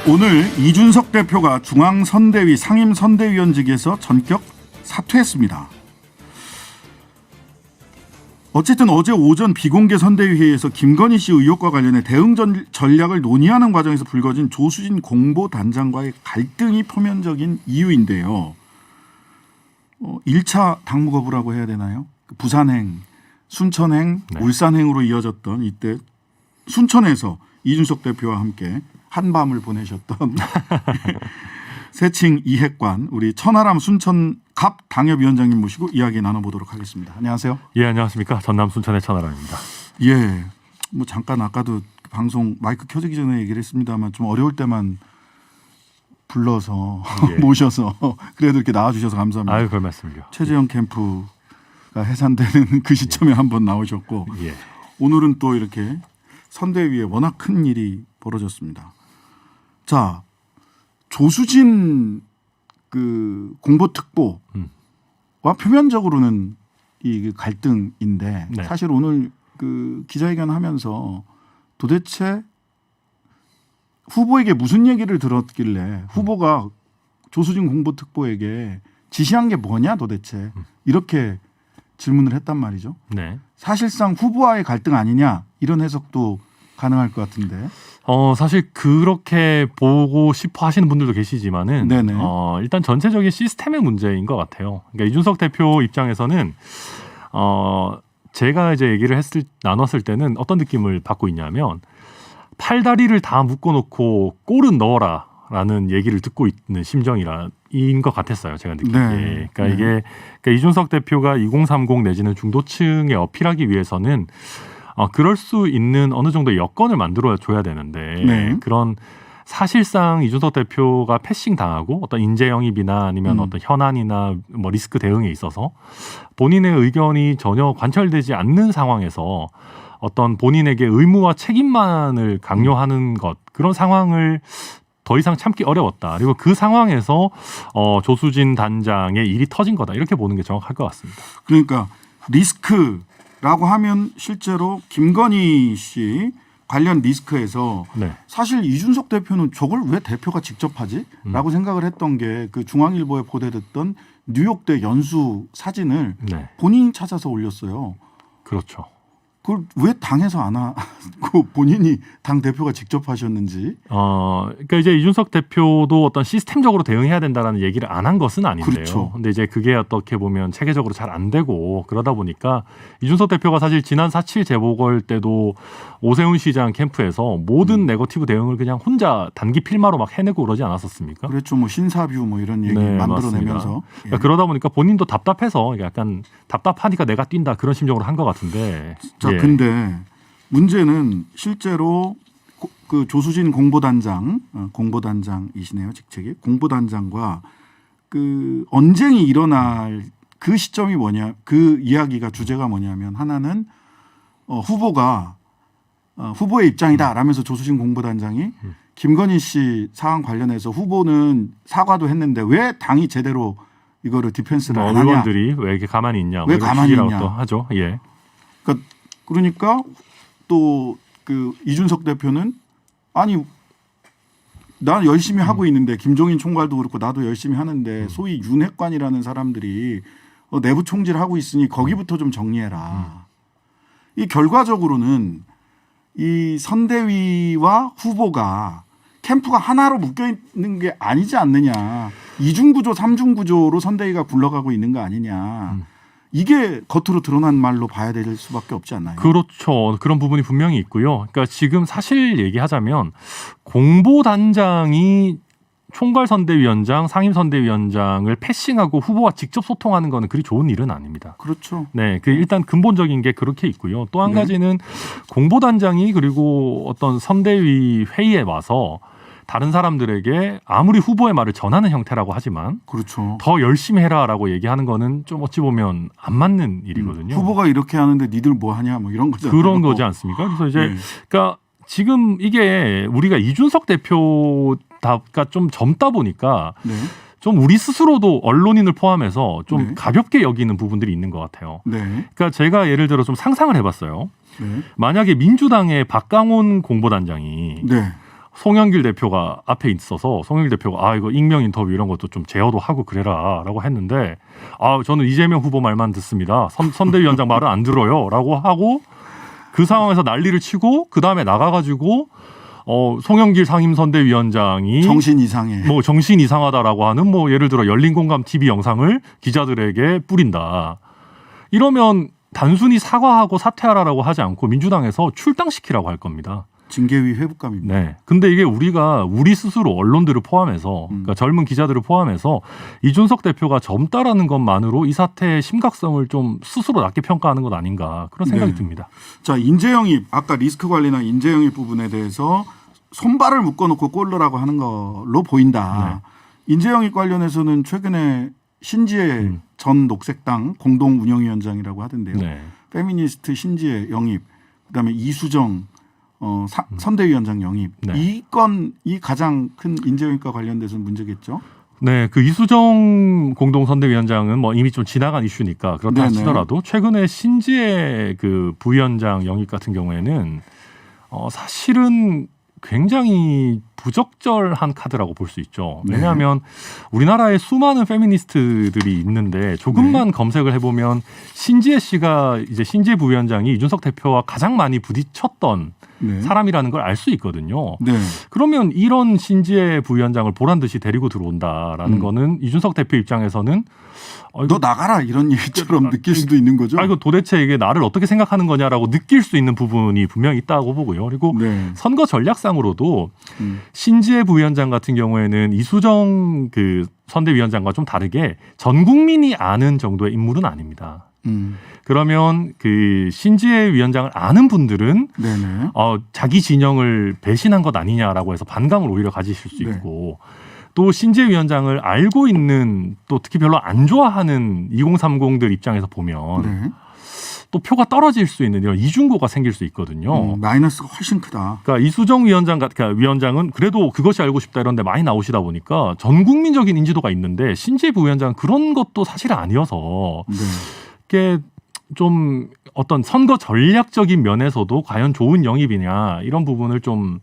오늘 이준석 대표가 중앙선대위 상임선대위원직에서 전격 사퇴했습니다. 어쨌든 어제 오전 비공개 선대위회의에서 김건희 씨 의혹과 관련해 대응 전략을 논의하는 과정에서 불거진 조수진 공보단장과의 갈등이 표면적인 이유인데요. 1차 당무 거부라고 해야 되나요? 부산행, 순천행, 네. 울산행으로 이어졌던 이때 순천에서 이준석 대표와 함께 한밤을 보내셨던 세칭 이핵관 우리 천하람 순천 갑 당협위원장님 모시고 이야기 나눠보도록 하겠습니다. 안녕하세요. 예, 안녕하십니까. 전남 순천의 천하람입니다. 예, 뭐 잠깐 아까도 방송 마이크 켜지기 전에 얘기를 했습니다만 좀 어려울 때만 불러서 예. 모셔서 그래도 이렇게 나와주셔서 감사합니다. 아유, 별 말씀을요. 최재형 캠프가 해산되는 그 시점에 한번 나오셨고 예. 오늘은 또 이렇게 선대위에 워낙 큰 일이 벌어졌습니다. 자, 조수진 그 공보특보와 표면적으로는 이 갈등인데 네. 사실 오늘 그 기자회견 하면서 도대체 후보에게 무슨 얘기를 들었길래 후보가 조수진 공보특보에게 지시한 게 뭐냐 도대체 이렇게 질문을 했단 말이죠. 네. 사실상 후보와의 갈등 아니냐 이런 해석도 가능할 것 같은데. 사실 그렇게 보고 싶어 하시는 분들도 계시지만은 네네. 일단 전체적인 시스템의 문제인 것 같아요. 그러니까 이준석 대표 입장에서는 제가 이제 얘기를 나눴을 때는 어떤 느낌을 받고 있냐면 팔다리를 다 묶어놓고 골은 넣어라라는 얘기를 듣고 있는 심정인 것 같았어요. 제가 느끼기에. 네. 그러니까 이게 그러니까 이준석 대표가 2030 내지는 중도층에 어필하기 위해서는 그럴 수 있는 어느 정도의 여건을 만들어 줘야 되는데 네. 그런 사실상 이준석 대표가 패싱 당하고 어떤 인재 영입이나 아니면 어떤 현안이나 뭐 리스크 대응에 있어서 본인의 의견이 전혀 관철되지 않는 상황에서 어떤 본인에게 의무와 책임만을 강요하는 것 그런 상황을 더 이상 참기 어려웠다. 그리고 그 상황에서 조수진 단장의 일이 터진 거다. 이렇게 보는 게 정확할 것 같습니다. 그러니까 리스크라고 하면 실제로 김건희 씨 관련 리스크에서 네. 사실 이준석 대표는 저걸 왜 대표가 직접 하지? 라고 생각을 했던 게 그 중앙일보에 보도됐던 뉴욕대 연수 사진을 네. 본인이 찾아서 올렸어요. 그렇죠. 그걸 왜 당에서 안 하고 본인이 당 대표가 직접 하셨는지. 그러니까 이제 이준석 대표도 어떤 시스템적으로 대응해야 된다라는 얘기를 안 한 것은 아닌데요. 그렇죠. 근데 이제 그게 어떻게 보면 체계적으로 잘 안 되고 그러다 보니까 이준석 대표가 사실 지난 4.7 재보궐 때도 오세훈 시장 캠프에서 모든 네거티브 대응을 그냥 혼자 단기 필마로 막 해내고 그러지 않았었습니까? 그랬죠. 뭐 신사뷰 뭐 이런 얘기 네, 만들어내면서. 그러니까 그러다 보니까 본인도 답답해서 약간 답답하니까 내가 뛴다 그런 심정으로 한 것 같은데. 자, 예. 근데 문제는 실제로 그 조수진 공보단장이시네요, 직책이. 공보단장과 그 언쟁이 일어날 그 시점이 뭐냐, 그 이야기가 주제가 뭐냐면 하나는 후보가 후보의 입장이다라면서 조수진 공보단장이 김건희 씨 사안 관련해서 후보는 사과도 했는데 왜 당이 제대로 이거를 디펜스를 안 하냐. 의원들이 왜 이렇게 가만히 있냐. 왜 가만히 있냐. 또 하죠. 예. 그러니까 또 그 이준석 대표는 아니 난 열심히 하고 있는데 김종인 총괄도 그렇고 나도 열심히 하는데 소위 윤핵관이라는 사람들이 내부 총질하고 있으니 거기부터 좀 정리해라. 이 결과적으로는 이 선대위와 후보가 캠프가 하나로 묶여 있는 게 아니지 않느냐. 이중구조, 삼중구조로 선대위가 굴러가고 있는 거 아니냐. 이게 겉으로 드러난 말로 봐야 될 수밖에 없지 않나요? 그렇죠. 그런 부분이 분명히 있고요. 그러니까 지금 사실 얘기하자면 공보단장이 총괄선대위원장, 상임선대위원장을 패싱하고 후보와 직접 소통하는 거는 그리 좋은 일은 아닙니다. 그렇죠. 네, 그 일단 근본적인 게 그렇게 있고요. 또 한 네. 가지는 공보단장이 그리고 어떤 선대위 회의에 와서 다른 사람들에게 아무리 후보의 말을 전하는 형태라고 하지만 그렇죠. 더 열심히 해라라고 얘기하는 거는 좀 어찌 보면 안 맞는 일이거든요. 후보가 이렇게 하는데 니들 뭐 하냐 뭐 이런 거잖아요. 그런 거지 않습니까? 그래서 이제 네. 그러니까 지금 이게 우리가 이준석 대표가 좀 젊다 보니까 네. 좀 우리 스스로도 언론인을 포함해서 좀 네. 가볍게 여기는 부분들이 있는 것 같아요. 네. 그러니까 제가 예를 들어 좀 상상을 해봤어요. 네. 만약에 민주당의 박강원 공보단장이 네. 송영길 대표가 앞에 있어서 송영길 대표가 이거 익명 인터뷰 이런 것도 좀 제어도 하고 그래라라고 했는데 저는 이재명 후보 말만 듣습니다. 선대위원장 말은 안 들어요라고 하고 그 상황에서 난리를 치고 그 다음에 나가가지고 송영길 상임선대위원장이 정신 이상해. 뭐 정신 이상하다라고 하는 뭐 예를 들어 열린공감 TV 영상을 기자들에게 뿌린다. 이러면 단순히 사과하고 사퇴하라라고 하지 않고 민주당에서 출당시키라고 할 겁니다. 징계위 회부감입니다. 네. 근데 이게 우리 스스로 언론들을 포함해서 그러니까 젊은 기자들을 포함해서 이준석 대표가 젊다라는 것만으로 이 사태의 심각성을 좀 스스로 낮게 평가하는 것 아닌가 그런 생각이 듭니다. 자, 인재영입 아까 리스크 관리나 인재영입 부분에 대해서 손발을 묶어놓고 꼴르라고 하는 걸로 보인다. 인재영입 관련해서는 최근에 신지혜 전 녹색당 공동 운영위원장이라고 하던데요. 페미니스트 신지혜 영입, 그다음에 이수정 선대위원장 영입. 이 건이 가장 큰 인재영입과 관련돼서는 문제겠죠. 네, 그 이수정 공동선대위원장은 뭐 이미 좀 지나간 이슈니까 그렇다 치더라도 최근에 신지혜 그 부위원장 영입 같은 경우에는 사실은 굉장히 부적절한 카드라고 볼 수 있죠. 왜냐하면 우리나라에 수많은 페미니스트들이 있는데 조금만 검색을 해보면 신지혜 씨가 이제 신지혜 부위원장이 이준석 대표와 가장 많이 부딪혔던 사람이라는 걸 알 수 있거든요. 그러면 이런 신지혜 부위원장을 보란 듯이 데리고 들어온다라는 거는 이준석 대표 입장에서는 너 나가라 이런 얘기처럼 느낄 수도 있는 거죠. 이거 도대체 이게 나를 어떻게 생각하는 거냐라고 느낄 수 있는 부분이 분명히 있다고 보고요. 그리고 선거 전략상으로도 신지혜 부위원장 같은 경우에는 이수정 그 선대위원장과 좀 다르게 전 국민이 아는 정도의 인물은 아닙니다. 그러면 그 신지혜 위원장을 아는 분들은 자기 진영을 배신한 것 아니냐라고 해서 반감을 오히려 가지실 수 있고 또 신지혜 위원장을 알고 있는 또 특히 별로 안 좋아하는 2030들 입장에서 보면 또 표가 떨어질 수 있는 이런 이중고가 생길 수 있거든요. 마이너스가 훨씬 크다. 그러니까 이수정 위원장은 그래도 그것이 알고 싶다 이런 데 많이 나오시다 보니까 전 국민적인 인지도가 있는데 신지혜 부위원장은 그런 것도 사실 아니어서 이게 좀 어떤 선거 전략적인 면에서도 과연 좋은 영입이냐 이런 부분을 좀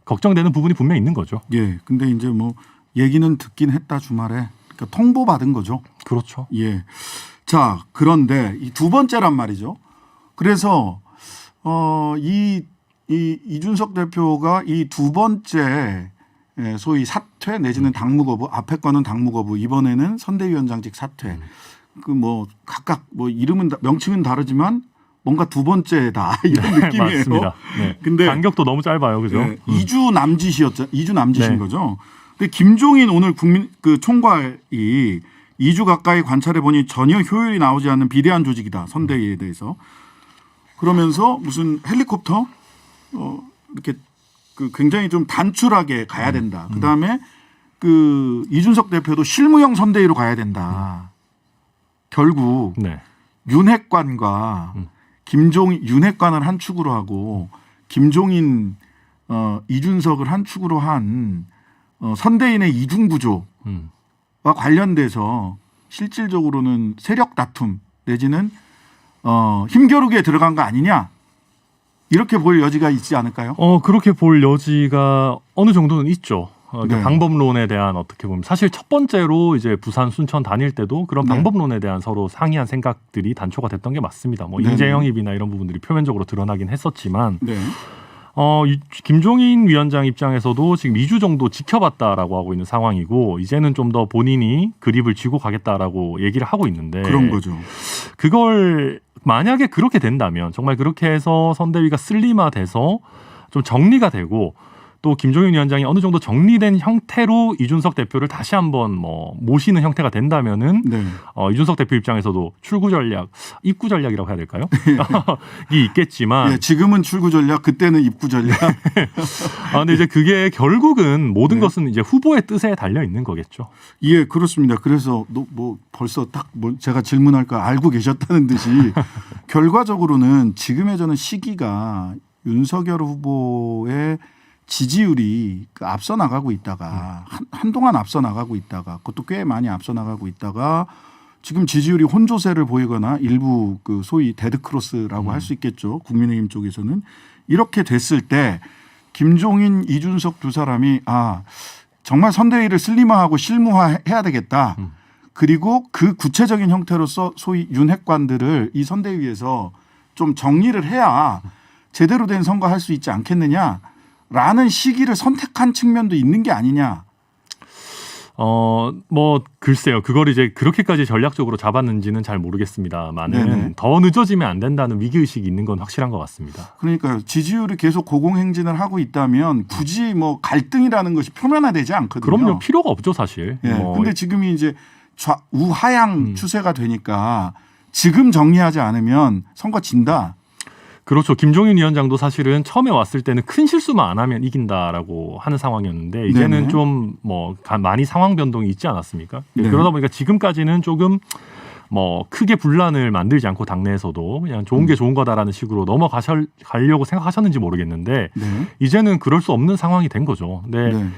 걱정되는 부분이 분명히 있는 거죠. 예. 근데 이제 뭐 얘기는 듣긴 했다 주말에 그러니까 통보받은 거죠. 그렇죠. 예. 자, 그런데 이 두 번째란 말이죠. 그래서 이준석 대표가 이 두 번째 소위 사퇴 내지는 당무 거부, 앞에 거는 당무 거부, 이번에는 선대위원장직 사퇴. 그 뭐 각각 뭐 이름은 명칭은 다르지만 뭔가 두 번째다 이런 느낌이에요. 맞습니다. 근데 간격도 너무 짧아요, 그죠? 2주 남짓이었죠. 2주 남짓인 거죠. 근데 김종인 오늘 그 총괄이 2주 가까이 관찰해 보니 전혀 효율이 나오지 않는 비대한 조직이다. 선대위에 대해서. 그러면서 무슨 헬리콥터 이렇게 그 굉장히 좀 단출하게 가야 된다. 그다음에 그 이준석 대표도 실무형 선대위로 가야 된다. 결국 윤핵관과 윤핵관을 한 축으로 하고 김종인 이준석을 한 축으로 한 선대인의 이중 구조와 관련돼서 실질적으로는 세력 다툼 내지는 힘겨루기에 들어간 거 아니냐 이렇게 볼 여지가 있지 않을까요? 그렇게 볼 여지가 어느 정도는 있죠. 방법론에 대한 어떻게 보면 사실 첫 번째로 이제 부산 순천 다닐 때도 그런 방법론에 대한 서로 상이한 생각들이 단초가 됐던 게 맞습니다. 뭐 인재 영입이나 이런 부분들이 표면적으로 드러나긴 했었지만 김종인 위원장 입장에서도 지금 2주 정도 지켜봤다라고 하고 있는 상황이고 이제는 좀 더 본인이 그립을 쥐고 가겠다라고 얘기를 하고 있는데 그런 거죠. 그걸 만약에 그렇게 된다면 정말 그렇게 해서 선대위가 슬림화돼서 좀 정리가 되고 또 김종인 위원장이 어느 정도 정리된 형태로 이준석 대표를 다시 한번 뭐 모시는 형태가 된다면은 이준석 대표 입장에서도 출구 전략, 입구 전략이라고 해야 될까요? 이 있겠지만 지금은 출구 전략, 그때는 입구 전략. 근데 이제 그게 결국은 모든 것은 이제 후보의 뜻에 달려 있는 거겠죠. 예, 그렇습니다. 그래서 뭐 벌써 딱 뭐 제가 질문할 거 알고 계셨다는 듯이 결과적으로는 지금의 저는 시기가 윤석열 후보의 지지율이 앞서 나가고 있다가 한동안 앞서 나가고 있다가 그것도 꽤 많이 앞서 나가고 있다가 지금 지지율이 혼조세를 보이거나 일부 그 소위 데드크로스라고 할 수 있겠죠. 국민의힘 쪽에서는 이렇게 됐을 때 김종인, 이준석 두 사람이 정말 선대위를 슬림화하고 실무화해야 되겠다. 그리고 그 구체적인 형태로서 소위 윤핵관들을 이 선대위에서 좀 정리를 해야 제대로 된 선거할 수 있지 않겠느냐라는 시기를 선택한 측면도 있는 게 아니냐. 뭐 글쎄요. 그걸 이제 그렇게까지 전략적으로 잡았는지는 잘 모르겠습니다만은 네네. 더 늦어지면 안 된다는 위기 의식이 있는 건 확실한 것 같습니다. 그러니까요. 지지율이 계속 고공행진을 하고 있다면 굳이 뭐 갈등이라는 것이 표면화되지 않거든요. 그럼요. 필요가 없죠, 사실. 예. 뭐 근데 지금이 이제 우하향 추세가 되니까 지금 정리하지 않으면 선거 진다. 그렇죠. 김종인 위원장도 사실은 처음에 왔을 때는 큰 실수만 안 하면 이긴다라고 하는 상황이었는데 이제는 네네. 좀 뭐 많이 상황 변동이 있지 않았습니까? 네. 그러다 보니까 지금까지는 조금 뭐 크게 분란을 만들지 않고 당내에서도 그냥 좋은 게 좋은 거다라는 식으로 넘어가려고 생각하셨는지 모르겠는데 네. 이제는 그럴 수 없는 상황이 된 거죠. 네. 네.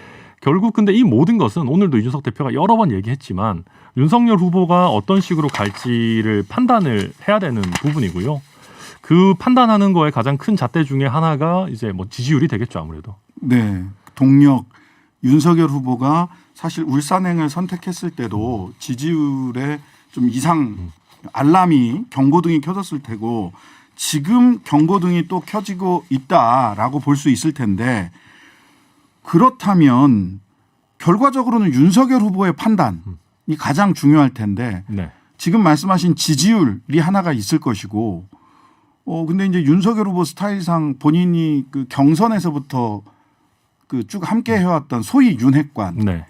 결국 근데 이 모든 것은 오늘도 이준석 대표가 여러 번 얘기했지만 윤석열 후보가 어떤 식으로 갈지를 판단을 해야 되는 부분이고요. 그 판단하는 거에 가장 큰 잣대 중에 하나가 이제 뭐 지지율이 되겠죠, 아무래도. 네. 동력 윤석열 후보가 사실 울산행을 선택했을 때도 지지율에 좀 이상 알람이 경고등이 켜졌을 테고 지금 경고등이 또 켜지고 있다라고 볼 수 있을 텐데 그렇다면 결과적으로는 윤석열 후보의 판단이 가장 중요할 텐데 네. 지금 말씀하신 지지율이 하나가 있을 것이고 근데 이제 윤석열 후보 스타일상 본인이 그 경선에서부터 그 쭉 함께 해왔던 소위 윤핵관이라고 네.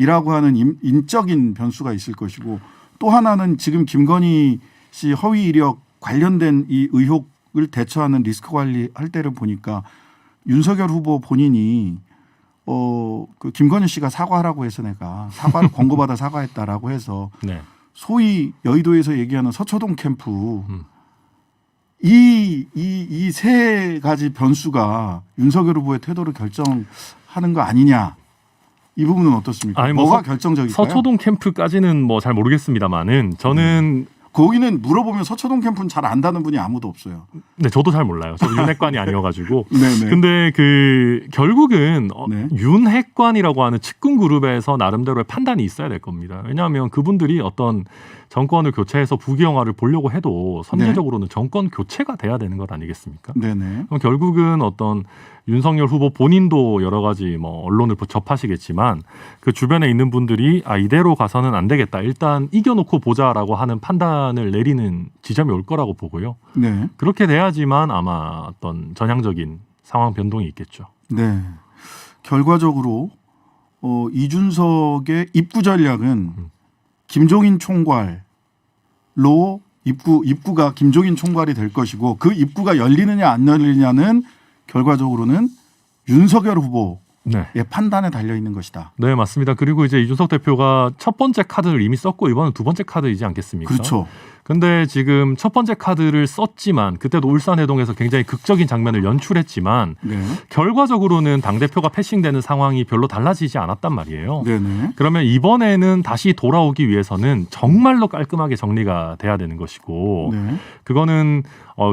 하는 인적인 변수가 있을 것이고 또 하나는 지금 김건희 씨 허위 이력 관련된 이 의혹을 대처하는 리스크 관리할 때를 보니까 윤석열 후보 본인이 그 김건희 씨가 사과하라고 해서 내가 사과를 권고받아 사과했다라고 해서 네. 소위 여의도에서 얘기하는 서초동 캠프 이 세 가지 변수가 윤석열 후보의 태도를 결정하는 거 아니냐. 이 부분은 어떻습니까? 아니, 뭐 뭐가 결정적일까요? 서초동 캠프까지는 뭐 잘 모르겠습니다만은 저는 거기는 물어보면 서초동 캠프는 잘 안다는 분이 아무도 없어요. 네, 저도 잘 몰라요. 저도 윤핵관이 아니어가지고. 네네. 근데 그 결국은 네. 윤핵관이라고 하는 측근 그룹에서 나름대로의 판단이 있어야 될 겁니다. 왜냐하면 그분들이 어떤 정권을 교체해서 부귀영화를 보려고 해도 선제적으로는 정권 교체가 돼야 되는 것 아니겠습니까? 네네. 그럼 결국은 어떤 윤석열 후보 본인도 여러 가지 뭐 언론을 접하시겠지만 그 주변에 있는 분들이 이대로 가서는 안 되겠다. 일단 이겨놓고 보자라고 하는 판단을 내리는 지점이 올 거라고 보고요. 네. 그렇게 돼야지만 아마 어떤 전향적인 상황 변동이 있겠죠. 네. 결과적으로 이준석의 입구 전략은 김종인 총괄로 입구가 김종인 총괄이 될 것이고 그 입구가 열리느냐 안 열리느냐는 결과적으로는 윤석열 후보의 네. 판단에 달려 있는 것이다. 네, 맞습니다. 그리고 이제 이준석 대표가 첫 번째 카드를 이미 썼고 이번은 두 번째 카드이지 않겠습니까? 그렇죠. 근데 지금 첫 번째 카드를 썼지만 그때도 울산회동에서 굉장히 극적인 장면을 연출했지만 네. 결과적으로는 당대표가 패싱되는 상황이 별로 달라지지 않았단 말이에요. 네네. 그러면 이번에는 다시 돌아오기 위해서는 정말로 깔끔하게 정리가 돼야 되는 것이고 네. 그거는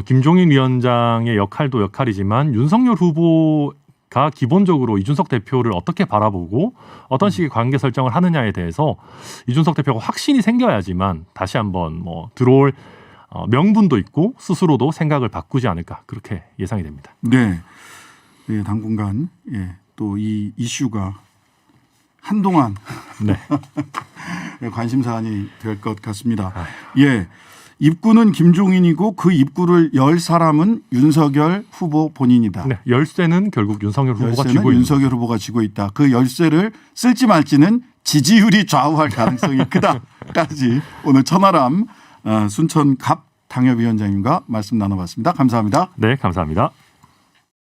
김종인 위원장의 역할도 역할이지만 윤석열 후보가 기본적으로 이준석 대표를 어떻게 바라보고 어떤 식의 관계 설정을 하느냐에 대해서 이준석 대표가 확신이 생겨야지만 다시 한번 뭐 들어올 명분도 있고 스스로도 생각을 바꾸지 않을까 그렇게 예상이 됩니다. 네. 네, 당분간 또 이 이슈가 한동안 네. 관심 사안이 될 것 같습니다. 예. 입구는 김종인이고 그 입구를 열 사람은 윤석열 후보 본인이다. 네. 열쇠는 결국 윤석열 후보가 열쇠는 쥐고 있는 윤석열 후보가 쥐고 있다. 그 열쇠를 쓸지 말지는 지지율이 좌우할 가능성이 크다까지 오늘 천하람 순천갑 당협위원장님과 말씀 나눠봤습니다. 감사합니다. 네, 감사합니다.